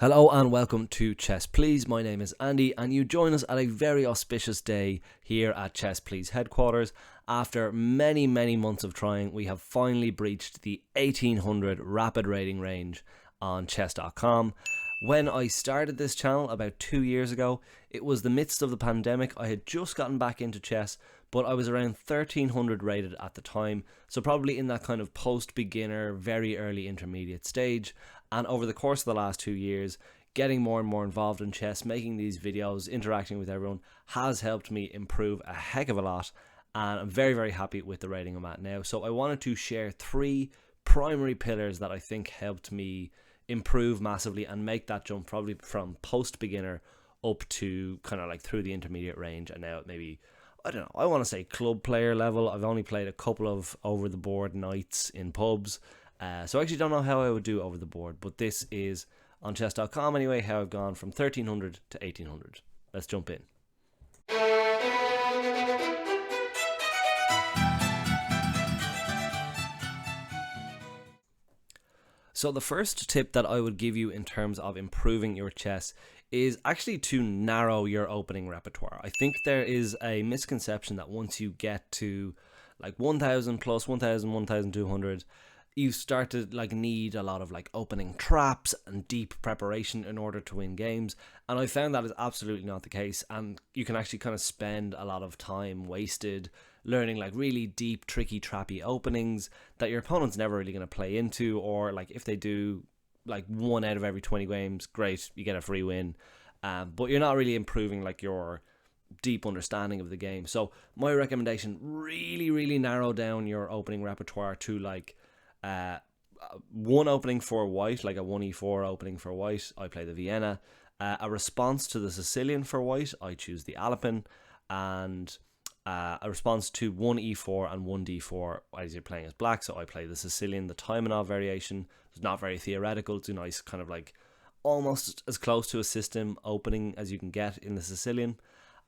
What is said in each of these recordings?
Hello and welcome to Chess Please. My name is Andy and you join us at a very auspicious day here at Chess Please headquarters. After many months of trying, we have finally breached the 1800 rapid rating range on chess.com. When I started this channel about 2 years ago, it was the midst of the pandemic. I had just gotten back into chess, but I was around 1300 rated at the time, so probably in that kind of post-beginner, very early intermediate stage. And over the course of the last 2 years, getting more and more involved in chess, making these videos, interacting with everyone, has helped me improve a heck of a lot. And I'm very happy with the rating I'm at now. So I wanted to share 3 primary pillars that I think helped me improve massively and make that jump probably from post-beginner up to kind of like through the intermediate range. And now maybe, I don't know, I want to say club player level. I've only played a couple of over-the-board nights in pubs. So I actually don't know how I would do over the board, but this is on chess.com anyway, how I've gone from 1300 to 1800. Let's jump in. So the first tip that I would give you in terms of improving your chess is actually to narrow your opening repertoire. I think there is a misconception that once you get to like 1000 plus 1000, 1200, you start to like need a lot of like opening traps and deep preparation in order to win games, and I found that is absolutely not the case. And you can actually kind of spend a lot of time wasted learning like really deep, tricky, trappy openings that your opponent's never really going to play into, or like if they do like 1 out of every 20 games, great, you get a free win, but you're not really improving like your deep understanding of the game. So my recommendation, really narrow down your opening repertoire to like one opening for white, like a 1e4 opening for white, I play the Vienna. A response to the Sicilian for white, I choose the Alpin. And a response to 1e4 and 1d4 as you're playing as black, so I play the Sicilian, the Taimanov variation. It's not very theoretical, it's a nice kind of like almost as close to a system opening as you can get in the Sicilian.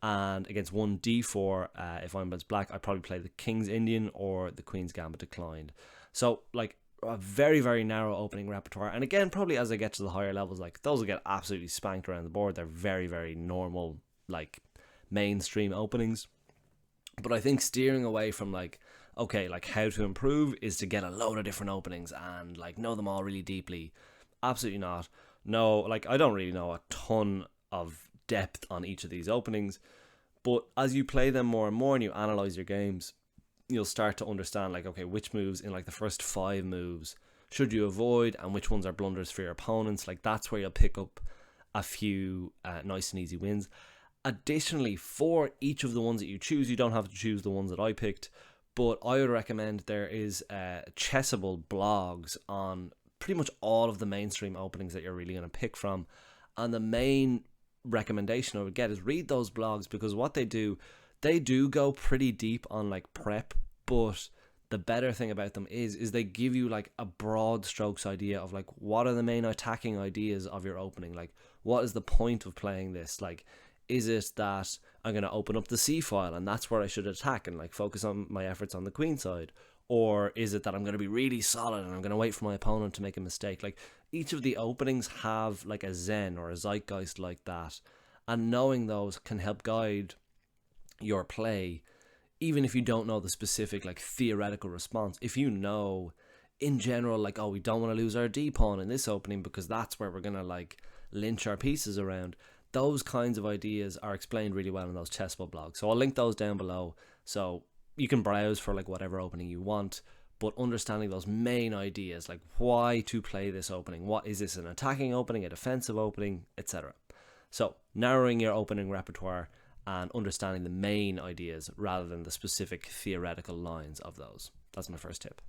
And against 1d4, if I'm as black, I probably play the King's Indian or the Queen's Gambit declined. So like a very narrow opening repertoire. And again, probably as I get to the higher levels, like those will get absolutely spanked around the board. They're very normal, like mainstream openings. But I think steering away from like, okay, like how to improve is to get a load of different openings and like know them all really deeply. Absolutely not. No, like I don't really know a ton of depth on each of these openings, but as you play them more and more and you analyze your games, you'll start to understand like, okay, which moves in like the first 5 moves should you avoid and which ones are blunders for your opponents. Like that's where you'll pick up a few nice and easy wins. Additionally, for each of the ones that you choose, you don't have to choose the ones that I picked, but I would recommend there is Chessable blogs on pretty much all of the mainstream openings that you're really going to pick from. And the main recommendation I would get is read those blogs, because what they do go pretty deep on like prep, but the better thing about them is they give you like a broad strokes idea of like what are the main attacking ideas of your opening. Like what is the point of playing this? Like is it that I'm going to open up the C file and that's where I should attack and like focus on my efforts on the queen side? Or is it that I'm going to be really solid and I'm going to wait for my opponent to make a mistake? Like each of the openings have like a zen or a zeitgeist like that, and knowing those can help guide your play, even if you don't know the specific like theoretical response. If you know in general like, oh, we don't want to lose our D pawn in this opening because that's where we're gonna like lynch our pieces around, those kinds of ideas are explained really well in those Chessable blogs. So I'll link those down below so you can browse for like whatever opening you want, but understanding those main ideas, like why to play this opening, what is this, an attacking opening, a defensive opening, etc. So narrowing your opening repertoire and understanding the main ideas rather than the specific theoretical lines of those. That's my first tip.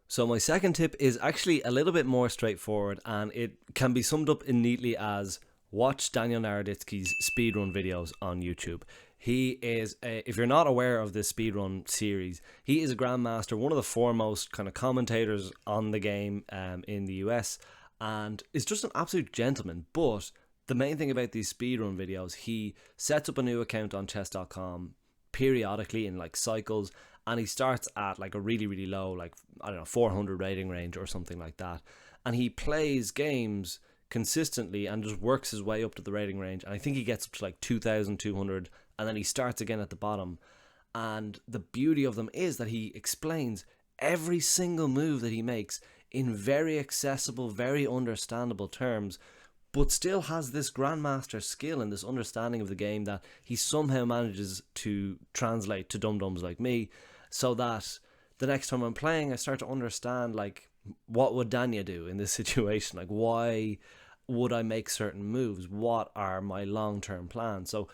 So my second tip is actually a little bit more straightforward, and it can be summed up in neatly as watch Daniel Naroditsky's speedrun videos on YouTube. He is, if you're not aware of this speedrun series, he is a grandmaster, one of the foremost kind of commentators on the game in the US, and is just an absolute gentleman. But the main thing about these speedrun videos, he sets up a new account on chess.com periodically in like cycles, and he starts at like a really low, like I don't know, 400 rating range or something like that, and he plays games consistently and just works his way up to the rating range. And I think he gets up to like 2,200, and then he starts again at the bottom. And the beauty of them is that he explains every single move that he makes in very accessible, very understandable terms, but still has this grandmaster skill and this understanding of the game that he somehow manages to translate to dum-dums like me, so that the next time I'm playing, I start to understand, like, what would Danya do in this situation? Like, why would I make certain moves? What are my long-term plans? So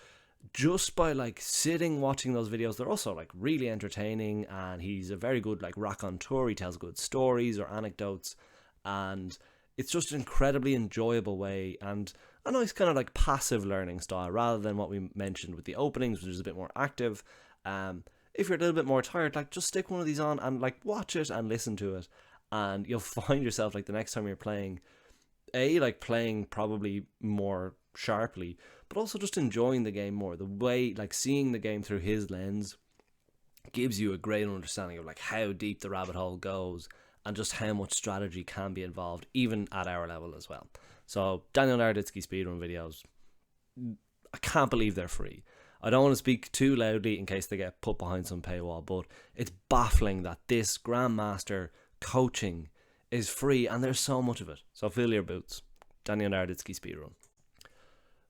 just by like sitting watching those videos, they're also like really entertaining, and he's a very good like raconteur. He tells good stories or anecdotes, and it's just an incredibly enjoyable way and a nice kind of like passive learning style, rather than what we mentioned with the openings, which is a bit more active. If you're a little bit more tired, like, just stick one of these on and like watch it and listen to it, and you'll find yourself like the next time you're playing, like playing probably more sharply, but also just enjoying the game more. The way, like, seeing the game through his lens gives you a great understanding of like how deep the rabbit hole goes and just how much strategy can be involved, even at our level as well. So Daniel Naroditsky speedrun videos, I can't believe they're free. I don't want to speak too loudly in case they get put behind some paywall, but it's baffling that this Grandmaster coaching is free and there's so much of it. So fill your boots. Daniel Naroditsky speedrun.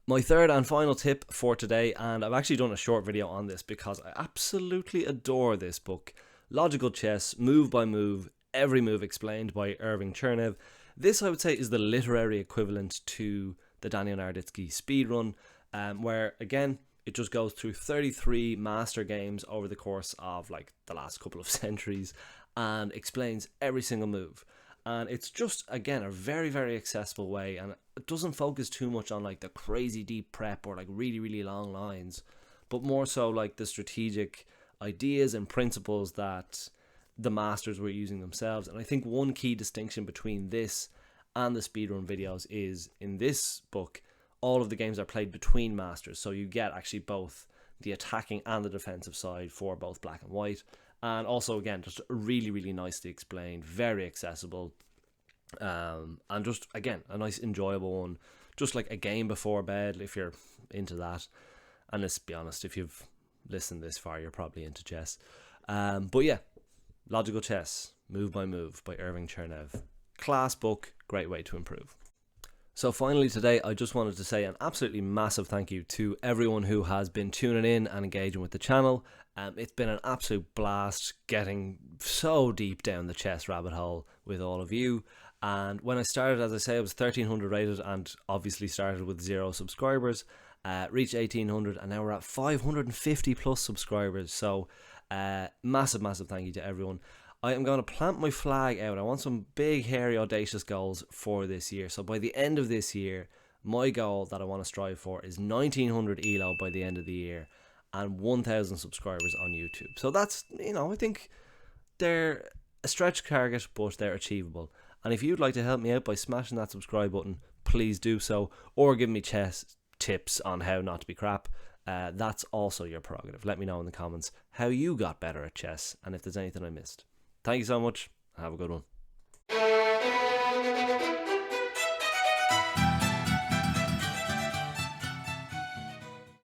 My third and final tip for today, and I've actually done a short video on this because I absolutely adore this book, Logical Chess, Move by Move, Every Move Explained by Irving Chernev. This, I would say, is the literary equivalent to the Daniel Naroditsky speedrun, where, again, it just goes through 33 master games over the course of like the last couple of centuries and explains every single move. And it's just, again, a very, very accessible way, and it doesn't focus too much on like the crazy deep prep or like really, really long lines, but more so like the strategic ideas and principles that the masters were using themselves. And I think one key distinction between this and the speedrun videos is, in this book, all of the games are played between masters, so you get actually both the attacking and the defensive side for both black and white. And also, again, just really, really nicely explained, very accessible, and just, again, a nice enjoyable one, just like a game before bed if you're into that. And let's be honest, if you've listened this far, you're probably into chess. But yeah, Logical Chess, Move by Move by Irving Chernev. Class book, great way to improve. So finally today, I just wanted to say an absolutely massive thank you to everyone who has been tuning in and engaging with the channel. It's been an absolute blast getting so deep down the chess rabbit hole with all of you. And when I started, as I say, I was 1,300 rated and obviously started with 0 subscribers. Reached 1,800 and now we're at 550 plus subscribers. So massive thank you to everyone. I am going to plant my flag out. I want some big, hairy, audacious goals for this year. So by the end of this year, my goal that I want to strive for is 1,900 ELO by the end of the year and 1,000 subscribers on YouTube. So that's, I think they're a stretch target, but they're achievable. And if you'd like to help me out by smashing that subscribe button, please do so. Or give me chess tips on how not to be crap. That's also your prerogative. Let me know in the comments how you got better at chess and if there's anything I missed. Thank you so much. Have a good one.